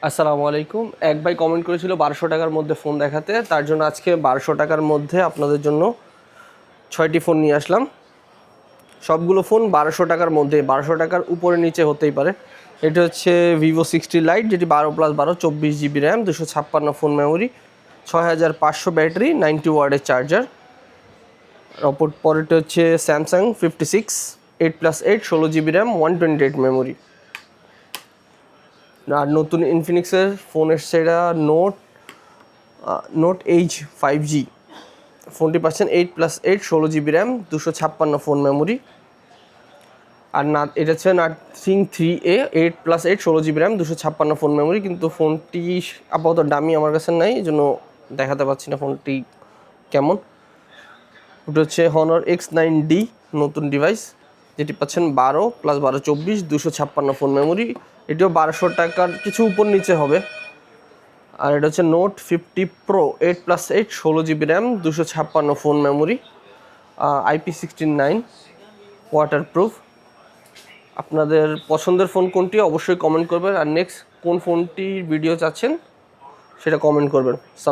আসসালামু আলাইকুম। এক ভাই কমেন্ট করেছিল 1200 টাকার মধ্যে ফোন দেখাতে, তার জন্য আজকে 1200 টাকার মধ্যে আপনাদের জন্য 6টি ফোন নিয়ে আসলাম। সবগুলো ফোন 1200 টাকার মধ্যে, 1200 টাকার উপরে নিচে হতেই পারে। এটা হচ্ছে Vivo 60 Lite, যেটি 12+12 24 GB RAM, 256 phone memory, 6500 battery, 90 ওয়াটের চার্জার। পরেরটা হচ্ছে Samsung 56 8+8 16 GB র্যাম, 128 মেমোরি। আর নতুন ইনফিনিক্সের ফোন এসছে, এটা নোট H5G। ফোনটি পাচ্ছেন 8+8 16 GB র্যাম, 256 ফোন মেমোরি। আর এটা হচ্ছে nothing 3A 8+8 16 GB RAM, 256 phone memory. কিন্তু ফোনটি আপাতত দামি আমার কাছে নাই, এই জন্য দেখাতে পাচ্ছি না ফোনটি কেমন। ওটা হচ্ছে Honor X9D, নতুন ডিভাইস, যেটি পাচ্ছেন 12+12 24 256 ফোন মেমোরি। এটিও 1200 টাকার কিছু উপর নিচে হবে। আর এটা হচ্ছে Note 50 Pro 8+8 16 GB RAM, 256 phone memory, IP69 waterproof. আপনাদের পছন্দের ফোন কোনটি অবশ্যই কমেন্ট করবেন। আর নেক্সট কোন ফোনটির ভিডিও চাচ্ছেন সেটা কমেন্ট করবেন। সালাম।